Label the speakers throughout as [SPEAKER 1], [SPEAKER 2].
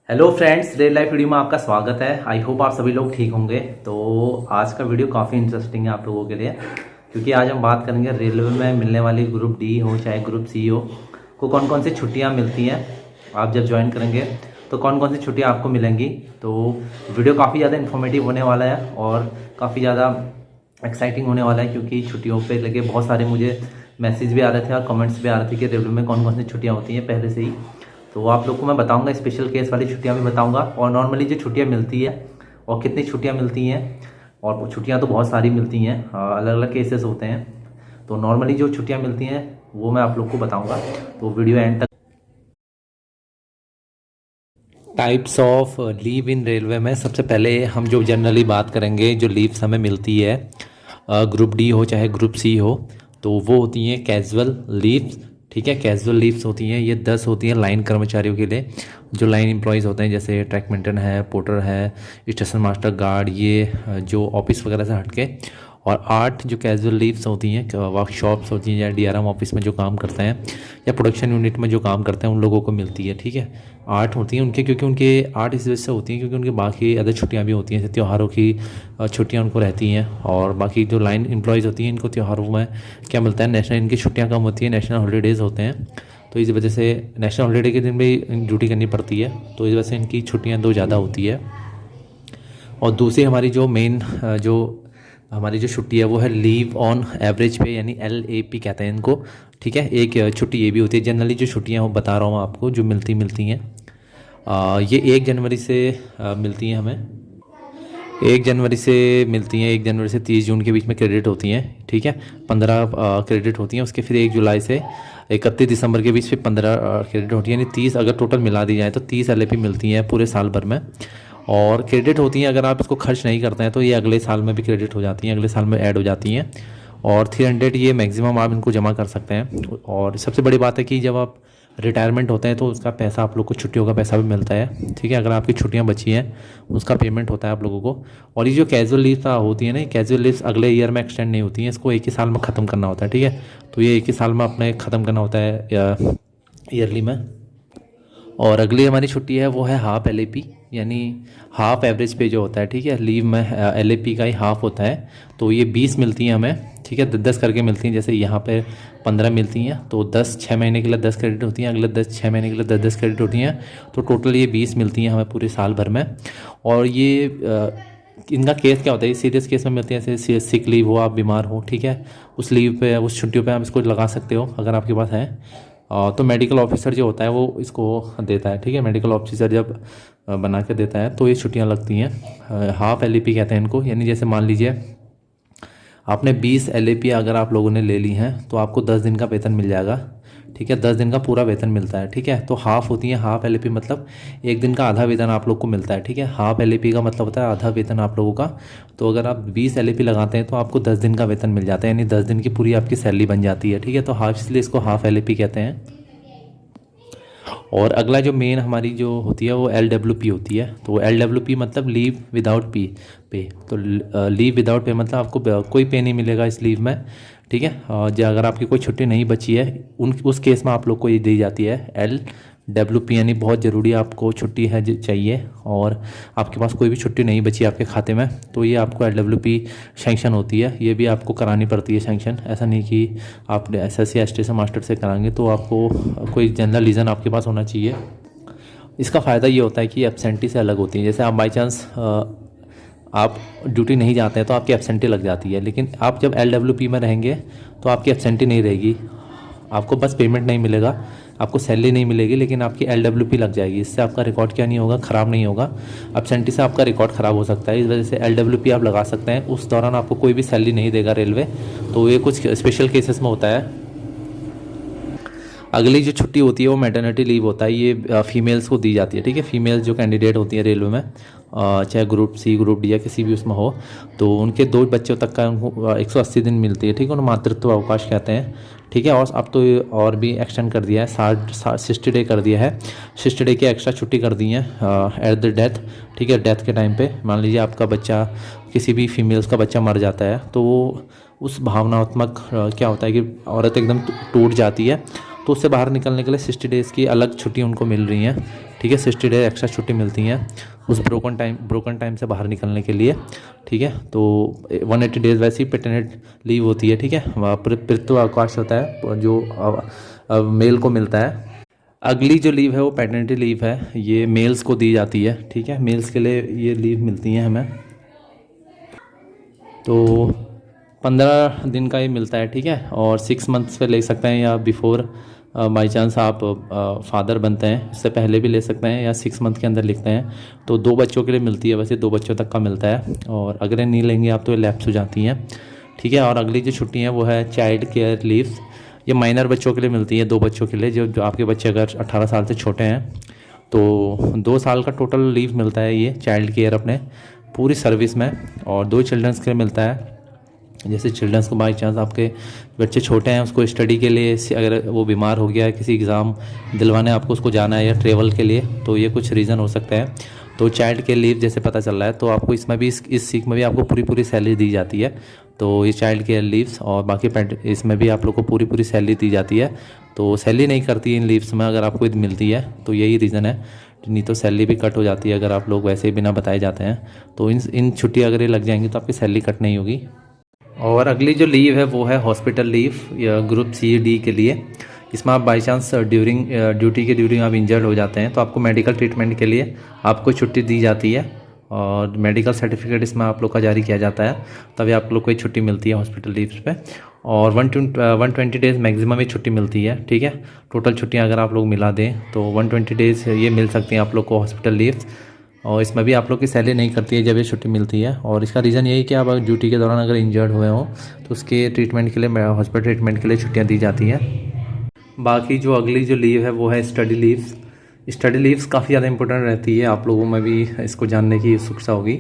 [SPEAKER 1] Hello friends, real life video में आपका स्वागत है। आई होप आप सभी लोग ठीक होंगे। तो आज का वीडियो काफ़ी इंटरेस्टिंग है आप लोगों के लिए, क्योंकि आज हम बात करेंगे रेलवे में मिलने वाली ग्रुप डी हो चाहे ग्रुप सी हो को कौन कौन सी छुट्टियां मिलती हैं। आप जब ज्वाइन करेंगे तो कौन कौन सी छुट्टियां आपको मिलेंगी। तो वीडियो काफ़ी ज़्यादा इन्फॉर्मेटिव होने वाला है और काफ़ी ज़्यादा एक्साइटिंग होने वाला है, क्योंकि छुट्टियों पे लगे बहुत सारे मुझे मैसेज भी आ रहे थे और कमेंट्स भी आ रहे थे कि रेलवे में कौन कौन सी छुट्टियाँ होती हैं पहले से ही। तो आप लोग को मैं बताऊंगा, स्पेशल केस वाली छुट्टियां भी बताऊंगा और नॉर्मली जो छुट्टियां मिलती है और कितनी छुट्टियां मिलती हैं। और छुट्टियां तो बहुत सारी मिलती हैं, अलग अलग केसेस होते हैं। तो नॉर्मली जो छुट्टियां मिलती हैं वो मैं आप लोग को बताऊंगा, तो वीडियो एंड तक। Types of leave in railway में सबसे पहले हम जो जनरली बात करेंगे, जो लीव्स हमें मिलती है ग्रुप डी हो चाहे ग्रुप सी हो, तो वो होती हैं कैजुअल लीव्स। ठीक है, कैजुअल लीव्स होती हैं, ये 10 होती हैं लाइन कर्मचारियों के लिए, जो लाइन एम्प्लॉयज़ होते हैं, जैसे ट्रैक मेंटेन है, पोर्टर है, स्टेशन मास्टर, गार्ड, ये जो ऑफिस वगैरह से हटके। और 8 जो कैजुअल लीव्स होती हैं वर्कशॉप्स होती हैं या डीआरएम ऑफिस में जो काम करते हैं या प्रोडक्शन यूनिट में जो काम करते हैं उन लोगों को मिलती है। ठीक है, 8 होती हैं उनके, क्योंकि उनके 8 इस वजह से होती हैं क्योंकि उनके बाकी अदर छुट्टियां भी होती हैं, जैसे त्योहारों की छुट्टियां उनको रहती हैं। और बाकी जो लाइन एम्प्लॉयज़ होती हैं इनको त्योहारों में क्या मिलता है, नेशनल इनकी छुट्टियाँ कम होती हैं, नेशनल हॉलीडेज़ होते हैं। तो इस वजह से नेशनल हॉलीडे के दिन भी ड्यूटी करनी पड़ती है, तो इस वजह से इनकी छुट्टियाँ 2 ज़्यादा होती है। और दूसरी हमारी जो मेन जो हमारी जो छुट्टी है वो है लीव ऑन एवरेज पे, यानी LAP कहते हैं इनको। ठीक है, एक छुट्टी ये भी होती है। जनरली जो छुट्टियाँ वो बता रहा हूँ आपको जो मिलती हैं, ये 1 जनवरी से मिलती हैं हमें। 1 जनवरी से मिलती हैं, 1 जनवरी से 30 जून के बीच में क्रेडिट होती हैं। ठीक है, 15 क्रेडिट होती हैं उसके, फिर 1 जुलाई से 31 दिसंबर के बीच फिर 15 क्रेडिट होती हैं, यानी 30 अगर टोटल मिला दी जाए तो 30 LAP मिलती हैं पूरे साल भर में। और क्रेडिट होती हैं, अगर आप इसको खर्च नहीं करते हैं तो ये अगले साल में भी क्रेडिट हो जाती हैं, अगले साल में ऐड हो जाती हैं। और 300 ये मैक्सिमम आप इनको जमा कर सकते हैं। और सबसे बड़ी बात है कि जब आप रिटायरमेंट होते हैं तो उसका पैसा आप लोग को, छुट्टियों का पैसा भी मिलता है। ठीक है, अगर आपकी छुट्टियां बची हैं उसका पेमेंट होता है आप लोगों को। और ये जो कैजुअल लीव होती है ना, कैजुअल लीव्स अगले ईयर में एक्सटेंड नहीं होती हैं, इसको एक ही साल में ख़त्म करना होता है। ठीक है, तो ये एक ही साल में अपने ख़त्म करना होता है ईयरली में। और अगली हमारी छुट्टी है वो है हाफ LAP, यानी हाफ एवरेज पे जो होता है। ठीक है, लीव में LAP का ही हाफ होता है, तो ये 20 मिलती हैं हमें। ठीक है, 10 करके मिलती हैं, जैसे यहाँ पे 15 मिलती हैं, तो 10 6 महीने के लिए 10 क्रेडिट होती हैं, अगले 10 6 महीने के लिए 10 क्रेडिट होती हैं, तो टोटल ये 20 मिलती हैं हमें पूरे साल भर में। और ये इनका केस क्या होता है, सीरियस केस में मिलती है, जैसे सिक लीव हो, आप बीमार हो, ठीक है, उस लीव पे, उस छुट्टियों पे आप इसको लगा सकते हो अगर आपके पास है। तो मेडिकल ऑफिसर जो होता है वो इसको देता है। ठीक है, मेडिकल ऑफिसर जब बना के देता है तो ये छुट्टियां लगती हैं। हाफ LAP कहते हैं इनको, यानी जैसे मान लीजिए आपने 20 LAP अगर आप लोगों ने ले ली हैं तो आपको 10 दिन का वेतन मिल जाएगा। ठीक है, 10 दिन का पूरा वेतन मिलता है। ठीक है, तो हाफ होती है, हाफ LAP मतलब 1 दिन का आधा वेतन आप लोग को मिलता है। ठीक है, हाफ LAP का मतलब होता है आधा वेतन आप लोगों का। तो अगर आप 20 LAP लगाते हैं तो आपको 10 दिन का वेतन मिल जाता है, यानी 10 दिन की पूरी आपकी सैलरी बन जाती है। ठीक है, तो हाफ, इसलिए इसको हाफ LAP कहते हैं। और अगला जो मेन हमारी जो होती है वो LWP होती है। तो LWP मतलब लीव विदाउट पे। तो लीव विदाउट पे मतलब आपको कोई पे नहीं मिलेगा इस लीव में। ठीक है, जो अगर आपकी कोई छुट्टी नहीं बची है उस केस में आप लोग को ये दी जाती है LWP, यानी बहुत ज़रूरी आपको छुट्टी है चाहिए और आपके पास कोई भी छुट्टी नहीं बची आपके खाते में, तो ये आपको LWP सेंक्शन होती है। ये भी आपको करानी पड़ती है सेंक्शन, ऐसा नहीं कि आप SSC या स्टेशन मास्टर से कराएंगे, तो आपको कोई जनरल रीज़न आपके पास होना चाहिए। इसका फ़ायदा ये होता है कि एब्सेंटी से अलग होती है, जैसे आप बाई चांस आप ड्यूटी नहीं जाते हैं तो आपकी एब्सेंटी लग जाती है, लेकिन आप जब LWP में रहेंगे तो आपकी एब्सेंटी नहीं रहेगी, आपको बस पेमेंट नहीं मिलेगा, आपको सैलरी नहीं मिलेगी, लेकिन आपकी LWP लग जाएगी। इससे आपका रिकॉर्ड क्या नहीं होगा, ख़राब नहीं होगा। एब्सेंटी से आपका रिकॉर्ड ख़राब हो सकता है, इस वजह से LWP आप लगा सकते हैं। उस दौरान आपको कोई भी सैलरी नहीं देगा रेलवे, तो ये कुछ स्पेशल केसेस में होता है। अगली जो छुट्टी होती है वो मैटरनिटी लीव होता है, ये फीमेल्स को दी जाती है। ठीक है, फीमेल्स जो कैंडिडेट होती है रेलवे में, चाहे ग्रुप सी, ग्रुप डी या किसी भी उसमें हो, तो उनके 2 बच्चों तक का उनको 180 दिन मिलती है। ठीक है, उन्हें मातृत्व अवकाश कहते हैं। ठीक है, और अब तो और भी एक्सटेंड कर दिया है, 60 डे कर दिया है, 60 डे की एक्स्ट्रा छुट्टी कर दी है एट द डेथ। ठीक है, डेथ के टाइम पे मान लीजिए आपका बच्चा, किसी भी फीमेल्स का बच्चा मर जाता है, तो वो उस भावनात्मक क्या होता है कि औरत एकदम टूट जाती है, तो उससे बाहर निकलने के लिए 60 डेज़ की अलग छुट्टी उनको मिल रही हैं, ठीक है। 60 डेज एक्स्ट्रा छुट्टी मिलती हैं उस ब्रोकन टाइम से बाहर निकलने के लिए, ठीक है। तो 180 डेज़ वैसी पैटर्निटी लीव होती है, ठीक है। पितृत्व अवकाश होता है जो मेल को मिलता है। अगली जो लीव है वो पैटर्निटी लीव है, ये मेल्स को दी जाती है, ठीक है। मेल्स के लिए ये लीव मिलती हैं हमें, तो 15 दिन का ये मिलता है, ठीक है। और 6 मंथ्स पे ले सकते हैं या बिफोर बाई चांस आप फादर बनते हैं उससे पहले भी ले सकते हैं, या 6 मंथ के अंदर लिखते हैं। तो 2 बच्चों के लिए मिलती है, वैसे 2 बच्चों तक का मिलता है, और अगर नहीं लेंगे आप तो ये लैप्स हो जाती हैं, ठीक है। और अगली जो छुट्टी है वो है चाइल्ड केयर लीव्स। ये माइनर बच्चों के लिए मिलती है, 2 बच्चों के लिए, जो आपके बच्चे अगर 18 साल से छोटे हैं तो 2 साल का टोटल लीव मिलता है ये चाइल्ड केयर अपने पूरी सर्विस में। और 2 चिल्ड्रंस के लिए मिलता है, जैसे चिल्ड्रंस को बाई चांस आपके बच्चे छोटे हैं उसको स्टडी के लिए, अगर वो बीमार हो गया है, किसी एग्ज़ाम दिलवाने आपको उसको जाना है या ट्रेवल के लिए, तो ये कुछ रीज़न हो सकता है। तो चाइल्ड केयर लीव जैसे पता चल रहा है, तो आपको इसमें भी इस सीख में भी आपको पूरी सैलरी दी जाती है। तो ये चाइल्ड केयर लीव्स और बाकी इसमें भी आप लोग को पूरी सैलरी दी जाती है। तो सैलरी नहीं करती इन लीव्स में अगर आपको मिलती है, तो यही रीज़न है, नहीं तो सैलरी भी कट हो जाती है अगर आप लोग वैसे ही बिना बताए जाते हैं। तो इन छुट्टियाँ अगर ये लग जाएंगी तो आपकी सैलरी कट नहीं होगी। और अगली जो लीव है वो है हॉस्पिटल लीव या ग्रुप सी डी के लिए। इसमें आप बाई चांस ड्यूरिंग ड्यूटी के ड्यूरिंग आप इंजर्ड हो जाते हैं तो आपको मेडिकल ट्रीटमेंट के लिए आपको छुट्टी दी जाती है, और मेडिकल सर्टिफिकेट इसमें आप लोग का जारी किया जाता है, तभी आप लोग को ये छुट्टी मिलती है हॉस्पिटल लीव्स पे। और 120 डेज़ मैक्सिमम ये छुट्टी मिलती है, ठीक है। टोटल छुट्टियाँ अगर आप लोग मिला दें तो 120 डेज़ ये मिल सकती हैं आप लोग को हॉस्पिटल लीव्स। और इसमें भी आप लोग की सैलरी नहीं करती है जब ये छुट्टी मिलती है, और इसका रीज़न यही कि आप ड्यूटी के दौरान अगर इंजर्ड हुए हों तो उसके ट्रीटमेंट के लिए, हॉस्पिटल ट्रीटमेंट के लिए छुट्टियाँ दी जाती हैं। बाकी जो अगली जो लीव है वो है स्टडी लीव्स। स्टडी लीव्स काफ़ी ज़्यादा इंपॉर्टेंट रहती है, आप लोगों में भी इसको जानने की उत्सुकता होगी।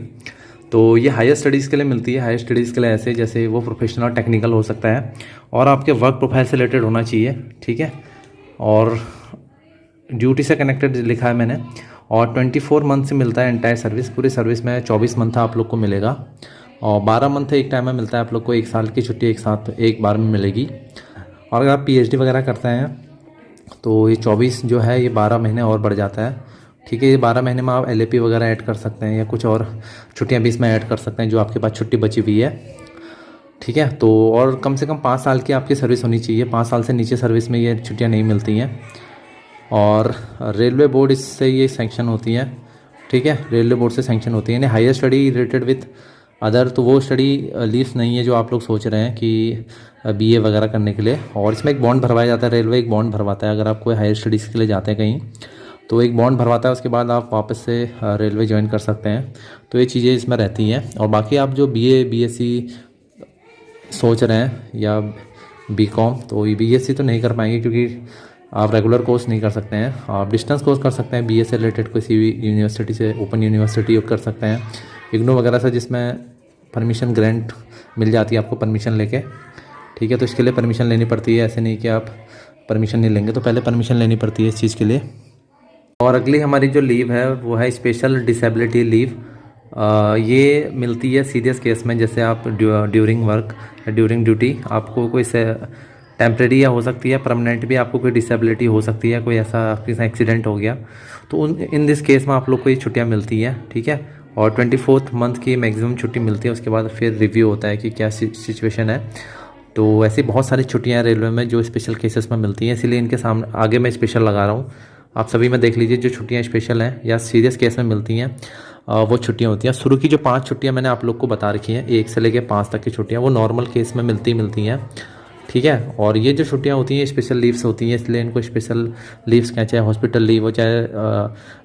[SPEAKER 1] तो ये हायर स्टडीज़ के लिए मिलती है। हायर स्टडीज़ के लिए ऐसे जैसे वो प्रोफेशनल टेक्निकल हो सकता है और आपके वर्क प्रोफाइल से रिलेटेड होना चाहिए, ठीक है। और ड्यूटी से कनेक्टेड लिखा है मैंने। और 24 मंथ से मिलता है एंटायर सर्विस, पूरी सर्विस में 24 मंथ आप लोग को मिलेगा, और 12 मंथ एक टाइम में मिलता है आप लोग को, 1 साल की छुट्टी एक साथ एक बार में मिलेगी। और अगर आप पीएचडी वगैरह करते हैं तो ये 24 जो है ये 12 महीने और बढ़ जाता है, ठीक है। ये 12 महीने में आप एलएपी वगैरह ऐड कर सकते हैं या कुछ और छुट्टियाँ भी इसमें ऐड कर सकते हैं जो आपके पास छुट्टी बची हुई है, ठीक है। तो और कम से कम 5 साल की आपकी सर्विस होनी चाहिए, 5 साल से नीचे सर्विस में ये छुट्टियाँ नहीं मिलती हैं। और रेलवे बोर्ड इससे ये सैंक्शन होती है, ठीक है। रेलवे बोर्ड से सैंक्शन होती है, यानी higher study related with other, तो वो स्टडी लीव्स नहीं है जो आप लोग सोच रहे हैं कि बीए वगैरह करने के लिए। और इसमें एक बॉन्ड भरवाया जाता है, रेलवे एक बॉन्ड भरवाता है अगर आप कोई हायर स्टडीज़ के लिए जाते हैं कहीं, तो एक बॉन्ड भरवाता है, उसके बाद आप वापस से रेलवे ज्वाइन कर सकते हैं। तो ये चीज़ें इसमें रहती हैं। और बाकी आप जो बीए बीएससी सोच रहे हैं या बीकॉम, तो ये बीएससी तो नहीं कर पाएंगे क्योंकि आप रेगुलर कोर्स नहीं कर सकते हैं, आप डिस्टेंस कोर्स कर सकते हैं बीए से रिलेटेड, किसी भी यूनिवर्सिटी से, ओपन यूनिवर्सिटी कर सकते हैं, इग्नू वगैरह से, जिसमें परमिशन ग्रांट मिल जाती है आपको परमिशन लेके, ठीक है। तो इसके लिए परमिशन लेनी पड़ती है, ऐसे नहीं कि आप परमिशन नहीं लेंगे, तो पहले परमिशन लेनी पड़ती है इस चीज़ के लिए। और अगली हमारी जो लीव है वो है स्पेशल डिसेबिलिटी लीव। ये मिलती है सीरियस केस में, जैसे आप ड्यूरिंग वर्क या ड्यूरिंग ड्यूटी आपको कोई से टेम्प्रेरी या हो सकती है परमानेंट भी आपको कोई डिसेबिलिटी हो सकती है, कोई ऐसा आपके साथ एक्सीडेंट हो गया, तो इन दिस केस में आप लोग को ये छुट्टियाँ मिलती हैं, ठीक है। और 24 मंथ की मैक्सिमम छुट्टी मिलती है, उसके बाद फिर रिव्यू होता है कि क्या सिचुएशन है। तो ऐसी बहुत सारी छुट्टियाँ रेलवे में जो स्पेशल केसेस में मिलती हैं, इसीलिए इनके सामने आगे मैं स्पेशल लगा रहा हूँ। आप सभी में देख लीजिए जो छुट्टियाँ स्पेशल हैं या सीरियस केस में मिलती हैं वो छुट्टियाँ होती हैं। शुरू की जो 5 छुट्टियाँ मैंने आप लोग को बता रखी हैं, 1 से लेकर 5 तक की छुट्टियाँ, वो नॉर्मल केस में मिलती हैं, ठीक है। और ये जो छुट्टियाँ होती हैं स्पेशल लीव्स होती हैं, इसलिए इनको स्पेशल लीव्स कहें, चाहे हॉस्पिटल लीव हो चाहे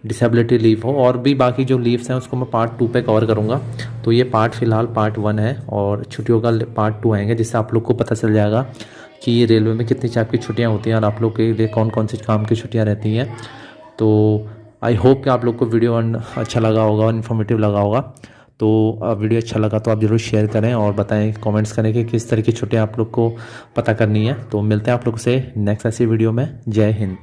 [SPEAKER 1] डिसेबिलिटी लीव हो। और भी बाकी जो लीव्स हैं उसको मैं पार्ट 2 पे कवर करूँगा। तो ये पार्ट फ़िलहाल पार्ट 1 है और छुट्टियों का पार्ट 2 आएंगे, जिससे आप लोग को पता चल जाएगा कि ये रेलवे में कितनी टाइप की छुट्टियाँ होती हैं और आप लोग के लिए कौन कौन से काम की छुट्टियाँ रहती हैं। तो आई होप कि आप लोग को वीडियो अच्छा लगा होगा और इन्फॉर्मेटिव लगा होगा। तो वीडियो अच्छा लगा तो आप ज़रूर शेयर करें और बताएं, कमेंट्स करें कि किस तरह की छुट्टियाँ आप लोग को पता करनी है। तो मिलते हैं आप लोग से नेक्स्ट ऐसी वीडियो में। जय हिंद।